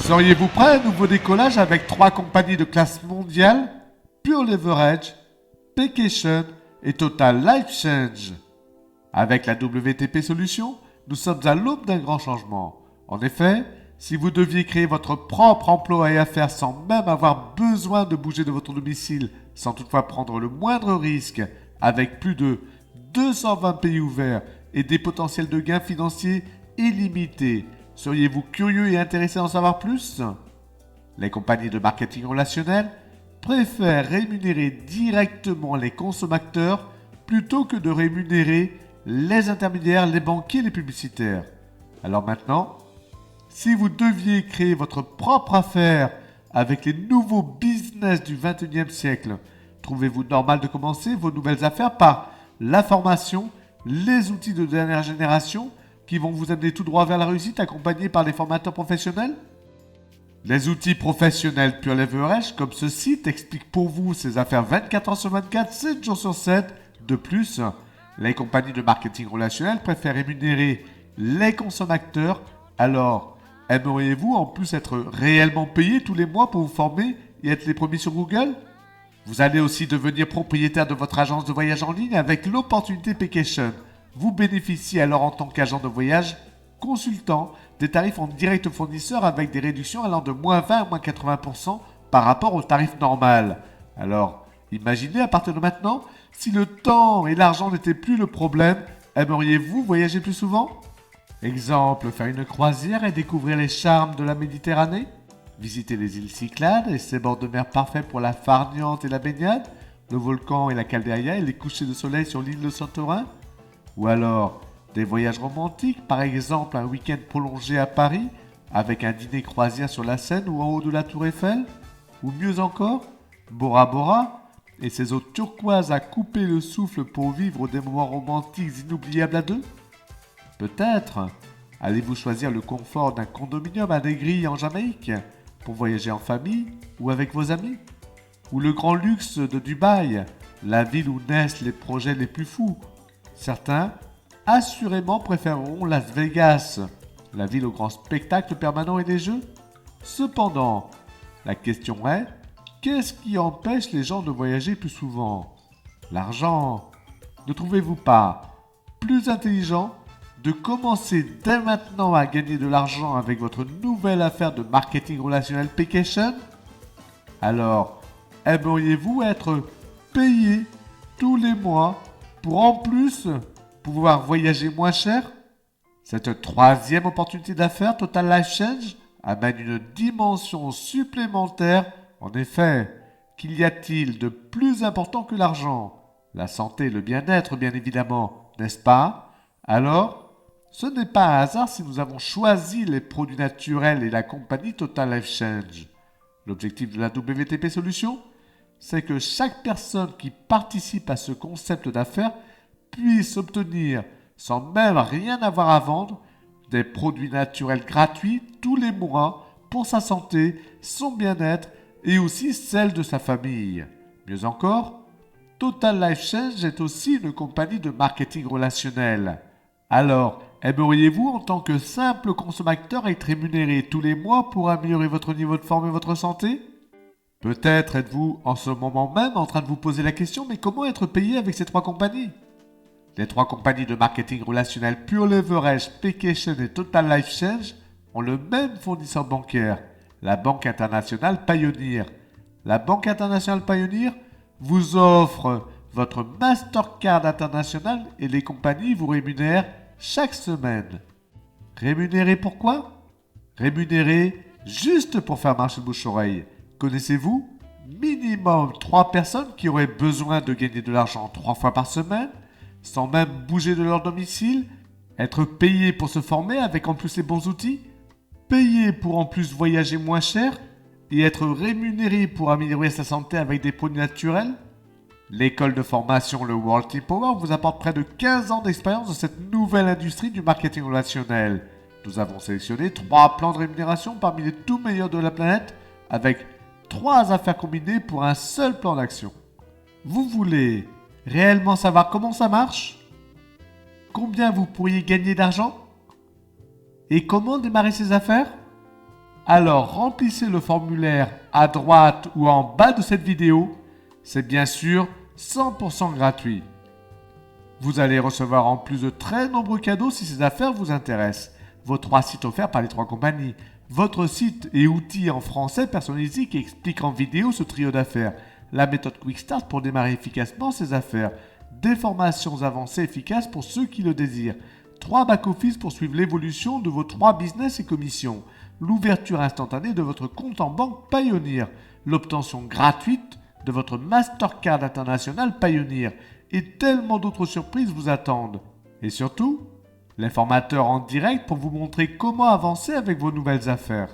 Seriez-vous prêt à un nouveau décollage avec 3 compagnies de classe mondiale, Pure Leverage, Paycation et Total Life Change? Avec la WTP Solutions, nous sommes à l'aube d'un grand changement. En effet, si vous deviez créer votre propre emploi et affaires sans même avoir besoin de bouger de votre domicile, sans toutefois prendre le moindre risque, avec plus de 220 pays ouverts et des potentiels de gains financiers illimités, seriez-vous curieux et intéressé d'en savoir plus? Les compagnies de marketing relationnel préfèrent rémunérer directement les consommateurs plutôt que de rémunérer les intermédiaires, les banquiers, les publicitaires. Alors maintenant, si vous deviez créer votre propre affaire avec les nouveaux business du 21e siècle, trouvez-vous normal de commencer vos nouvelles affaires par la formation, les outils de dernière génération qui vont vous amener tout droit vers la réussite accompagnés par des formateurs professionnels? Les outils professionnels Pure Leverage comme ce site expliquent pour vous ces affaires 24 heures sur 24, 7 jours sur 7. De plus, les compagnies de marketing relationnel préfèrent rémunérer les consommateurs. Alors, aimeriez-vous en plus être réellement payé tous les mois pour vous former et être les premiers sur Google? Vous allez aussi devenir propriétaire de votre agence de voyage en ligne avec l'opportunité Paycation. Vous bénéficiez alors en tant qu'agent de voyage consultant des tarifs en direct au fournisseur avec des réductions allant de moins 20 à moins 80% par rapport au tarif normal. Alors, imaginez à partir de maintenant, si le temps et l'argent n'étaient plus le problème, aimeriez-vous voyager plus souvent? Exemple, faire une croisière et découvrir les charmes de la Méditerranée? Visiter les îles Cyclades et ses bords de mer parfaits pour la farniente et la baignade? Le volcan et la calderia et les couchers de soleil sur l'île de Santorin? Ou alors, des voyages romantiques, par exemple un week-end prolongé à Paris, avec un dîner croisière sur la Seine ou en haut de la Tour Eiffel? Ou mieux encore, Bora Bora et ses eaux turquoises à couper le souffle pour vivre des moments romantiques inoubliables à deux? Peut-être allez-vous choisir le confort d'un condominium à Negri en Jamaïque pour voyager en famille ou avec vos amis? Ou le grand luxe de Dubaï, la ville où naissent les projets les plus fous? Certains, assurément, préféreront Las Vegas, la ville au grand spectacle permanent et des jeux. Cependant, la question est, qu'est-ce qui empêche les gens de voyager plus souvent? L'argent. Ne trouvez-vous pas plus intelligent de commencer dès maintenant à gagner de l'argent avec votre nouvelle affaire de marketing relationnel Paycation? Alors, aimeriez-vous être payé tous les mois pour en plus pouvoir voyager moins cher? Cette troisième opportunité d'affaires Total Life Change amène une dimension supplémentaire. En effet, qu'y a-t-il de plus important que l'argent? La santé et le bien-être, bien évidemment, n'est-ce pas? Alors, ce n'est pas un hasard si nous avons choisi les produits naturels et la compagnie Total Life Change. L'objectif de la WTP Solutions, c'est que chaque personne qui participe à ce concept d'affaires puisse obtenir, sans même rien avoir à vendre, des produits naturels gratuits tous les mois pour sa santé, son bien-être et aussi celle de sa famille. Mieux encore, Total Life Change est aussi une compagnie de marketing relationnel. Alors, aimeriez-vous en tant que simple consommateur être rémunéré tous les mois pour améliorer votre niveau de forme et votre santé? Peut-être êtes-vous en ce moment même en train de vous poser la question, mais comment être payé avec ces 3 compagnies? Les 3 compagnies de marketing relationnel Pure Leverage, Paycation et Total Life Change ont le même fournisseur bancaire, la Banque Internationale Pioneer. La Banque Internationale Pioneer vous offre votre Mastercard international et les compagnies vous rémunèrent chaque semaine. Rémunéré pourquoi? Rémunéré juste pour faire marcher le bouche-oreille. Connaissez-vous minimum 3 personnes qui auraient besoin de gagner de l'argent 3 fois par semaine, sans même bouger de leur domicile, être payé pour se former avec en plus les bons outils, payé pour en plus voyager moins cher et être rémunéré pour améliorer sa santé avec des produits naturels? L'école de formation, le World Team Power, vous apporte près de 15 ans d'expérience dans cette nouvelle industrie du marketing relationnel. Nous avons sélectionné 3 plans de rémunération parmi les tout meilleurs de la planète avec 3 affaires combinées pour un seul plan d'action. Vous voulez réellement savoir comment ça marche? Combien vous pourriez gagner d'argent? Et comment démarrer ces affaires? Alors remplissez le formulaire à droite ou en bas de cette vidéo. C'est bien sûr 100% gratuit. Vous allez recevoir en plus de très nombreux cadeaux si ces affaires vous intéressent. Vos 3 sites offerts par les 3 compagnies. Votre site et outils en français personnalisé qui explique en vidéo ce trio d'affaires. La méthode Quick Start pour démarrer efficacement ces affaires. Des formations avancées efficaces pour ceux qui le désirent. 3 back-office pour suivre l'évolution de vos 3 business et commissions. L'ouverture instantanée de votre compte en banque Payoneer. L'obtention gratuite de votre Mastercard international Payoneer. Et tellement d'autres surprises vous attendent. Et surtout, les formateurs en direct pour vous montrer comment avancer avec vos nouvelles affaires.